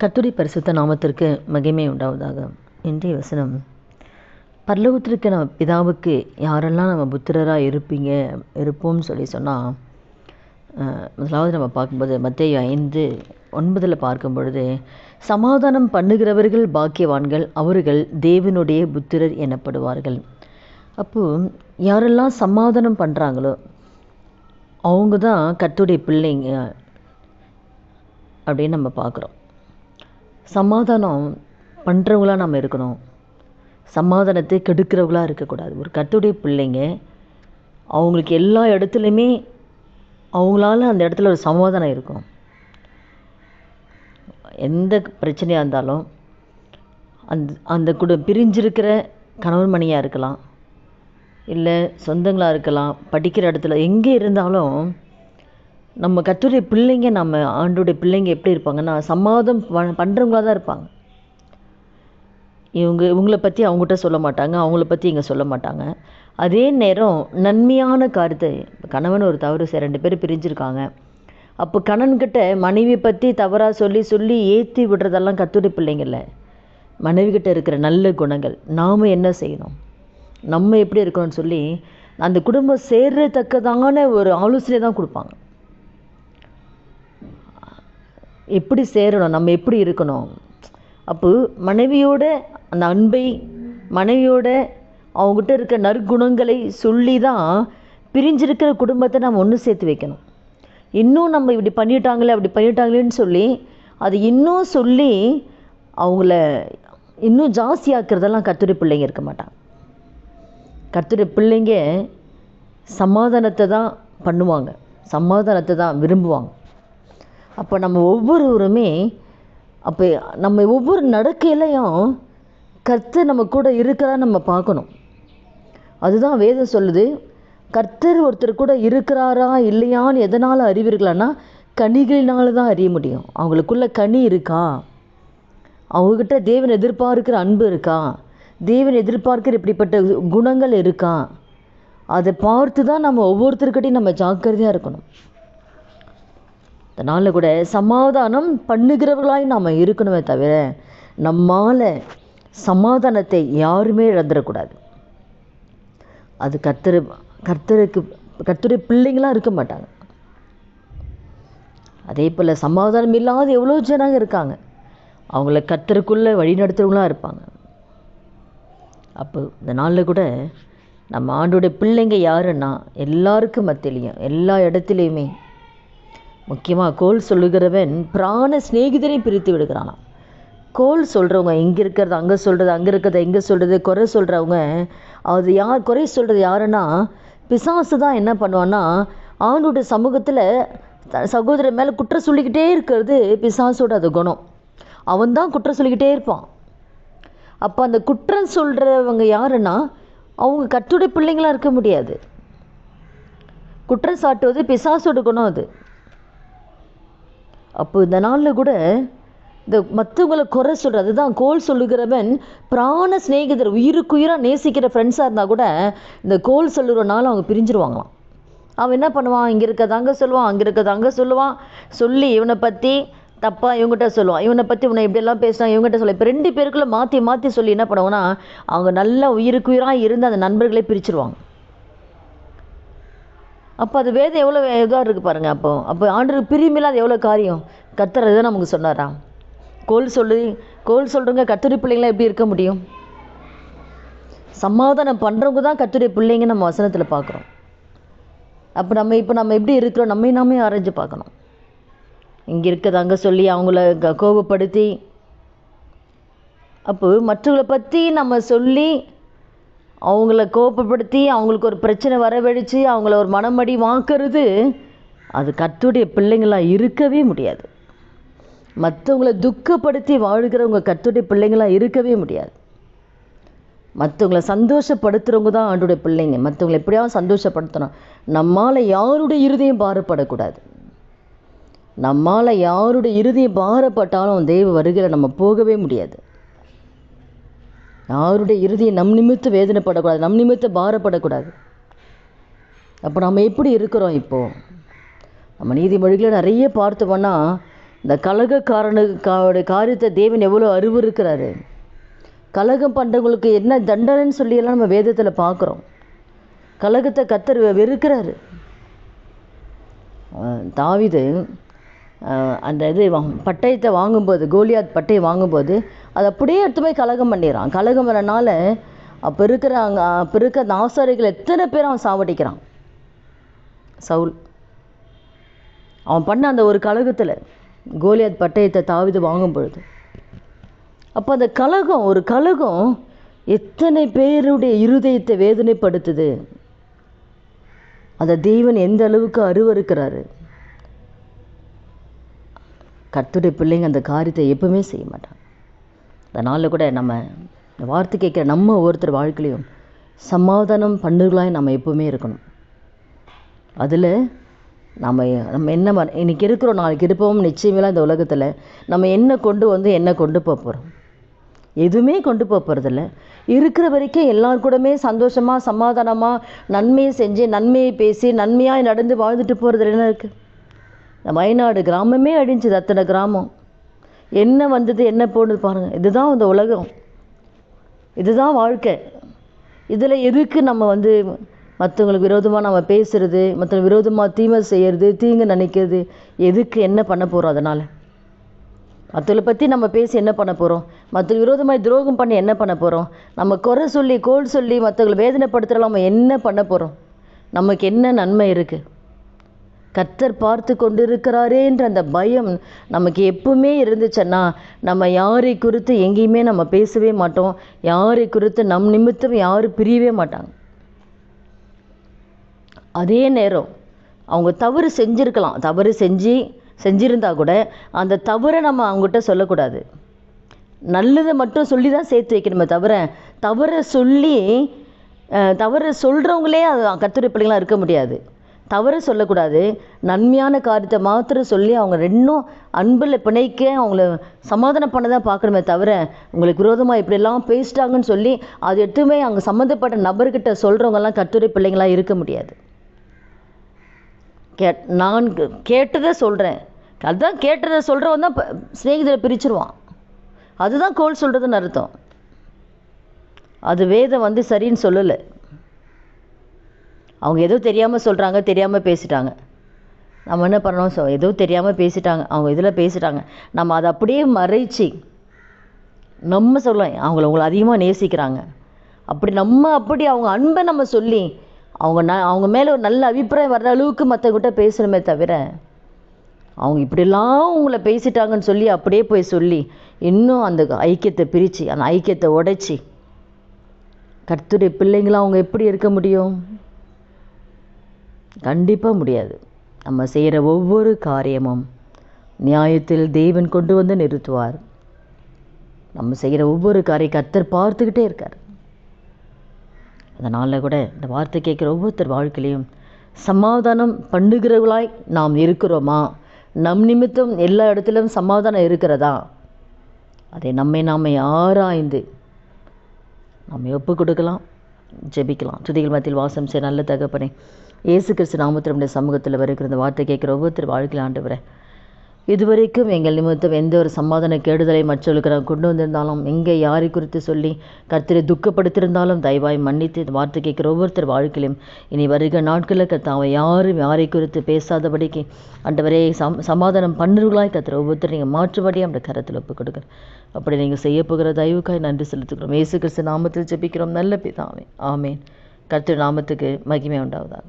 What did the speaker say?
கர்த்தருடைய பரிசுத்த நாமத்திற்கு மகிமை உண்டாவதாக. இன்றைய வசனம், பரலோகத்திற்கு நம்ம பிதாவுக்கு யாரெல்லாம் நம்ம புத்திரராக இருப்போம்னு சொன்னால், முதலாவது நம்ம பார்க்கும்போது மத்தேயு 5:9 பார்க்கும் பொழுது, சமாதானம் பண்ணுகிறவர்கள் பாக்கியவான்கள், அவர்கள் தேவனுடைய புத்திரர் எனப்படுவார்கள். அப்போது யாரெல்லாம் சமாதானம் பண்ணுறாங்களோ அவங்க தான் கர்த்தருடைய பிள்ளைங்க அப்படின்னு நம்ம பார்க்குறோம். சமாதானம் பண்ணுறவங்களாக நம்ம இருக்கணும், சமாதானத்தை கெடுக்கிறவங்களாக இருக்கக்கூடாது. ஒரு கர்த்தருடைய பிள்ளைங்க அவங்களுக்கு எல்லா இடத்துலையுமே அவங்களால அந்த இடத்துல ஒரு சமாதானம் இருக்கும். எந்த பிரச்சனையாக இருந்தாலும் அந்த பிரிஞ்சிருக்கிற கணவன் மணியாக இருக்கலாம், இல்லை சொந்தங்களாக இருக்கலாம், படிக்கிற இடத்துல எங்கே இருந்தாலும் நம்ம கர்த்தருடைய பிள்ளைங்க, நம்ம ஆண்டோடைய பிள்ளைங்க எப்படி இருப்பாங்கன்னா சமாதானம் பண்ணுறவங்களாக தான் இருப்பாங்க. இவங்களை பற்றி அவங்ககிட்ட சொல்ல மாட்டாங்க, அவங்கள பற்றி இங்கே சொல்ல மாட்டாங்க. அதே நேரம் நன்மையான காரியத்தை, கணவன் ஒரு தவறு 2 பேர் பிரிஞ்சிருக்காங்க, அப்போ கணவன்கிட்ட மனைவி பற்றி தவறாக சொல்லி ஏற்றி விடுறதெல்லாம் கர்த்தருடைய பிள்ளைங்கள்ல. மனைவிக்கிட்ட இருக்கிற நல்ல குணங்கள், நாம் என்ன செய்யணும், நம்ம எப்படி இருக்கணும்னு சொல்லி அந்த குடும்பம் சேர்றத்தக்கதான ஒரு ஆலோசனை தான் கொடுப்பாங்க. எப்படி சேரணும், நம்ம எப்படி இருக்கணும். அப்போ மனைவியோட அந்த அன்பை, மனைவியோட அவங்ககிட்ட இருக்க நற்குணங்களை சொல்லி தான் பிரிஞ்சிருக்கிற குடும்பத்தை நம்ம ஒன்று சேர்த்து வைக்கணும். இன்னும் நம்ம இப்படி பண்ணிட்டாங்களே அப்படி பண்ணிட்டாங்களேன்னு சொல்லி அது இன்னும் சொல்லி அவங்கள இன்னும் ஜாஸ்தியாக்குறதெல்லாம் கர்த்தருடைய பிள்ளைங்க இருக்க மாட்டாங்க. கர்த்தருடைய பிள்ளைங்க சமாதானத்தை தான் பண்ணுவாங்க, சமாதானத்தை தான் விரும்புவாங்க. அப்போ நம்ம ஒவ்வொருவருமே, அப்போ நம்ம ஒவ்வொரு நடக்கையிலையும் கர்த்தர் நம்ம கூட இருக்கிறதா நம்ம பார்க்கணும். அதுதான் வேதம் சொல்லுது. கர்த்தர் ஒருத்தர் கூட இருக்கிறாரா இல்லையான்னு எதனால் அறிவீர்களான்னா, கனிகளினால தான் அறிய முடியும். அவங்களுக்குள்ள கனி இருக்கா, அவங்கக்கிட்ட தேவன் எதிர்பார்க்கிற அன்பு இருக்கா, தேவன் எதிர்பார்க்கிற இப்படிப்பட்ட குணங்கள் இருக்கா, அதை பார்த்து தான் நம்ம ஒவ்வொருத்தருக்கிட்டையும் நம்ம ஜாக்கிரதையாக இருக்கணும். அதனால் கூட சமாதானம் பண்ணுகிறவர்களாய் நாம் இருக்கணுமே தவிர நம்மால் சமாதானத்தை யாருமே இழந்துடக்கூடாது. அது கர்த்தருடைய பிள்ளைங்களாக இருக்க மாட்டாங்க. அதே போல் சமாதானம் இல்லாத எவ்வளோ ஜனங்க இருக்காங்க, அவங்கள கர்த்தருக்குள்ளே வழிநடத்துறவங்களாக இருப்பாங்க. அப்போ இந்த நாளில் கூட நம்ம ஆண்டோடைய பிள்ளைங்க யாருன்னா, எல்லாருக்கும் மத்தியிலையும் எல்லா இடத்துலையுமே, முக்கியமாக கோல் சொல்லுகிறவன் பிராண சிநேகிதரையும் பிரித்து விடுகிறானாம். கோல் சொல்கிறவங்க இங்கே இருக்கிறது அங்கே சொல்கிறது, அங்கே இருக்கிறத இங்கே சொல்கிறது, குறை சொல்கிறவங்க, அது குறை சொல்கிறது யாருன்னா பிசாசு தான். என்ன பண்ணுவான்னா, ஆண்டோடைய சமூகத்தில் சகோதரர் மேலே குற்றம் சொல்லிக்கிட்டே இருக்கிறது பிசாசோட அது குணம். அவன் தான் குற்றம் சொல்லிக்கிட்டே இருப்பான். அப்போ அந்த குற்றம் சொல்கிறவங்க யாருன்னா அவங்க கர்த்தருடைய பிள்ளைங்களாக இருக்க முடியாது. குற்றம் சாட்டுவது பிசாசோட குணம் அது. அப்போ இந்த நாளில் கூட இந்த மற்றவங்களை குறை சொல்கிறது தான் கோல் சொல்லுகிறவன் பிராண சிநேகிதர், உயிருக்குயிராக நேசிக்கிற ஃப்ரெண்ட்ஸாக இருந்தால் கூட இந்த கோல் சொல்லுறனால அவங்க பிரிஞ்சிருவாங்களாம். அவன் என்ன பண்ணுவான், இங்கே இருக்கிறது அங்கே சொல்லுவான், அங்கே இருக்கிறது அங்கே சொல்லுவான், சொல்லி இவனை பற்றி தப்பாக இவங்ககிட்ட சொல்லுவான், இவனை பற்றி இவனை இப்படியெல்லாம் பேசுவான், இவங்ககிட்ட சொல்ல. இப்போ 2 பேருக்குள்ளே மாற்றி சொல்லி என்ன பண்ணுவாங்கன்னா அவங்க நல்லா உயிருக்குயிராக இருந்து அந்த நண்பர்களே பிரிச்சிருவாங்க. அப்போ அது வேதம் எவ்வளோ இதாக இருக்குது பாருங்கள். அப்போ ஆண்டருக்கு பிரிமில்ல அது எவ்வளோ காரியம். கர்த்தர் தான் நமக்கு சொன்னாரா, கோல் சொல்கிறவங்க கர்த்தருடைய பிள்ளைங்களாம் எப்படி இருக்க முடியும். சமாதானம் பண்ணுறவங்க தான் கர்த்தருடைய பிள்ளைங்க நம்ம வசனத்தில் பார்க்குறோம். அப்போ நம்ம எப்படி இருக்கிறோம், நாமே ஆராய்ஞ்சு பார்க்கணும். இங்கே இருக்கிறது அங்கே சொல்லி அவங்கள கோபப்படுத்தி, அப்போ மற்றவங்களை பற்றி நம்ம சொல்லி அவங்கள கோபப்படுத்தி அவங்களுக்கு ஒரு பிரச்சனை வரவழைச்சு அவங்கள ஒரு மனமடி வாங்கிறது, அது கர்த்தருடைய பிள்ளைங்களாக இருக்கவே முடியாது. மற்றவங்கள துக்கப்படுத்தி வாழ்கிறவங்க கர்த்தருடைய பிள்ளைங்களாக இருக்கவே முடியாது. மற்றவங்கள சந்தோஷப்படுத்துகிறவங்க தான் ஆண்டோடைய பிள்ளைங்க. மற்றவங்களை எப்படியாவது சந்தோஷப்படுத்தணும். நம்மால் யாருடைய இருதயம் பாரப்படக்கூடாது. நம்மால் யாருடைய இருதயம் பாரப்பட்டாலும் தெய்வ வருகையில் நம்ம போகவே முடியாது. யாருடைய இறுதியை நம் நிமித்தம் வேதனைப்படக்கூடாது, நம் நிமித்தம் பாரப்படக்கூடாது. அப்போ நம்ம எப்படி இருக்கிறோம்? இப்போது நம்ம நீதிமொழிகளை நிறைய பார்த்தோம்னா இந்த கலகக்காரனுடைய காரியத்தை தேவன் எவ்வளோ அறிவுறுக்கிறாரு. கலகம் பண்ணுறவங்களுக்கு என்ன தண்டனைன்னு சொல்லியெல்லாம் நம்ம வேதத்தில் பார்க்குறோம். கலகத்தை கர்த்தர் வெறுக்கிறாரு. தாவீது அந்த பட்டயத்தை வாங்கும்போது, கோலியாத் பட்டயம் வாங்கும்போது அதை அப்படியே எடுத்து போய் கலகம் பண்ணிடுறான். கலகம் வரனால அப்போ இருக்கிற அந்த ஆசாரிகள் எத்தனை பேர் அவன் சாவடிக்கிறான். சவுல் அவன் பண்ண அந்த ஒரு கலகத்தில் கோலியாத் பட்டயத்தை தாவீது வாங்கும் பொழுது, அப்போ அந்த ஒரு கலகம் எத்தனை பேருடைய இருதயத்தை வேதனைப்படுத்துது. அந்த தேவன் எந்த அளவுக்கு அருவருக்கிறாரு. கர்த்தருடைய பிள்ளைங்க அந்த காரியத்தை எப்பவுமே செய்ய மாட்டாங்க. அதனால் கூட நம்ம வார்த்தை கேட்குற நம்ம ஒவ்வொருத்தர் வாழ்க்கையிலையும் சமாதானம் பண்ணுகளாய் நம்ம எப்பவுமே இருக்கணும். அதில் நம்ம என்ன இன்றைக்கி இருக்கிறோம், நாளைக்கு இருப்போம் நிச்சயமெல்லாம் இந்த உலகத்தில் நம்ம என்ன கொண்டு போக போகிறோம்? எதுவுமே கொண்டு போகிறதில்ல. இருக்கிற வரைக்கும் எல்லார் கூடமே சந்தோஷமாக சமாதானமாக நன்மையை செஞ்சு நன்மையை பேசி நன்மையாக நடந்து வாழ்ந்துட்டு போகிறதுல என்ன இருக்குது? இந்த வயநாடு கிராமமே அழிஞ்சுது. அத்தனை கிராமம் என்ன வந்தது என்ன போனது பாருங்கள். இதுதான் இந்த உலகம், இதுதான் வாழ்க்கை. இதில் எதுக்கு நம்ம மற்றவங்களுக்கு விரோதமாக நம்ம பேசுகிறது, மற்றவங்களுக்கு விரோதமாக தீமை செய்கிறது, தீங்கு நினைக்கிறது? எதுக்கு? என்ன பண்ண போகிறோம்? அதனால் மற்றவங்களை பற்றி நம்ம பேசி என்ன பண்ண போகிறோம்? மற்ற விரோதமாக துரோகம் பண்ணி என்ன பண்ண போகிறோம்? நம்ம குறை சொல்லி கோல் சொல்லி மற்றவங்களை வேதனைப்படுத்துகிறோம், நம்ம என்ன பண்ண போகிறோம்? நமக்கு என்ன நன்மை இருக்குது? கர்த்தர் பார்த்து கொண்டு இருக்கிறாரேன்ற அந்த பயம் நமக்கு எப்பவுமே இருந்துச்சுன்னா நம்ம யாரை குறித்து எங்கேயுமே நம்ம பேசவே மாட்டோம். யாரை குறித்து நம் நிமித்தம் யாரும் பிரியவே மாட்டாங்க. அதே நேரம் அவங்க தவறு செஞ்சுருக்கலாம், தவறு செஞ்சிருந்தா கூட அந்த தவறை நம்ம அவங்ககிட்ட சொல்லக்கூடாது. நல்லதை மட்டும் சொல்லி தான் சேர்த்து வைக்கணுமே தவிர தவறை சொல்கிறவங்களே அது கர்த்தருடைய பிள்ளைங்களாம் இருக்க முடியாது. தவறு சொல்லக்கூடாது. நன்மையான காரியத்தை மாத்திரம் சொல்லி அவங்க ரெண்டும் அன்பில் பிணைக்க அவங்கள சமாதானம் பண்ண தான் பார்க்கணுமே தவிர உங்களுக்கு விரோதமாக இப்படியெல்லாம் பேசிட்டாங்கன்னு சொல்லி அது எதுவுமே அங்கே சம்மந்தப்பட்ட நபர்கிட்ட சொல்கிறவங்கெல்லாம் கர்த்தருடைய பிள்ளைங்களாக இருக்க முடியாது. நான் கேட்டதை சொல்கிறேன், அதுதான் கேட்டதை சொல்கிறவன் தான் சிநேகிதரை பிரிச்சிருவான். அதுதான் கோல் சொல்கிறதுன்னு அர்த்தம். அது வேதம் சரின்னு சொல்லலை. அவங்க ஏதோ தெரியாமல் சொல்கிறாங்க, தெரியாமல் பேசிட்டாங்க. நம்ம என்ன பண்ணணும்? ஏதோ தெரியாமல் பேசிட்டாங்க, அவங்க இதில் பேசிட்டாங்க, நம்ம அதை அப்படியே மறைச்சி நம்ம சொல்லலாம் உங்களை அதிகமாக நேசிக்கிறாங்க அப்படி அவங்க அன்பை நம்ம சொல்லி அவங்க மேலே ஒரு நல்ல அபிப்பிராயம் வர்ற அளவுக்கு மற்றவங்கிட்ட பேசணுமே தவிர அவங்க இப்படிலாம் உங்களை பேசிட்டாங்கன்னு சொல்லி அப்படியே போய் சொல்லி இன்னும் அந்த ஐக்கியத்தை பிரித்து அந்த ஐக்கியத்தை உடைச்சி கர்த்தருடைய பிள்ளைங்களாம் அவங்க எப்படி இருக்க முடியும்? கண்டிப்பாக முடியாது. நம்ம செய்கிற ஒவ்வொரு காரியமும் நியாயத்தில் தேவன் கொண்டு வந்து நிறுத்துவார். நம்ம செய்கிற ஒவ்வொரு காரியம் கர்த்தர் பார்த்துக்கிட்டே இருக்கார். அதனால் கூட இந்த வார்த்தை கேட்குற ஒவ்வொருத்தர் வாழ்க்கையிலையும் சமாதானம் பண்ணுகிறவர்களாய் நாம் இருக்கிறோமா? நம் நிமித்தம் எல்லா இடத்திலும் சமாதானம் இருக்கிறதா? அதை நாம் ஆராய்ந்து நம்ம ஒப்பு கொடுக்கலாம், ஜெபிக்கலாம். துதிகள் மத்தியில் வாசம் செய்ய நல்ல தகப்பனே, இயேசு கிறிஸ்து நாமத்தில் நம்முடைய சமூகத்தில் வருகிற இந்த வார்த்தை கேட்குற ஒவ்வொருத்தர் வாழ்க்கையில் ஆண்டவரே, இதுவரைக்கும் எங்கள் நிமித்தம் எந்த ஒரு சமாதான கேடுதலை மற்றவர்களுக்கு நான் கொண்டு வந்திருந்தாலும், எங்கே யாரை குறித்து சொல்லி கர்த்தரை துக்கப்படுத்தியிருந்தாலும் தயவாய் மன்னித்து இந்த வார்த்தை கேட்குற ஒவ்வொருத்தர் வாழ்க்கையிலும் இனி வருகிற நாட்களில் கர்த்தாவை யாரும் யாரை குறித்து பேசாதபடிக்கு ஆண்டவரே சமாதானம் பண்ணுறவர்களாய் கர்த்தர் ஒவ்வொருத்தர் நீங்கள் மாற்றுபடி அந்த கரத்தில் ஒப்புக் கொடுக்குற அப்படி நீங்கள் செய்ய போகிற தயவுக்காய் நன்றி செலுத்துக்கிறோம். இயேசு கிறிஸ்து நாமத்தில் ஜெபிக்கிறோம் நல்ல பிதாவே, ஆமேன். கர்த்தர் நாமத்துக்கு மகிமை உண்டாவதாக.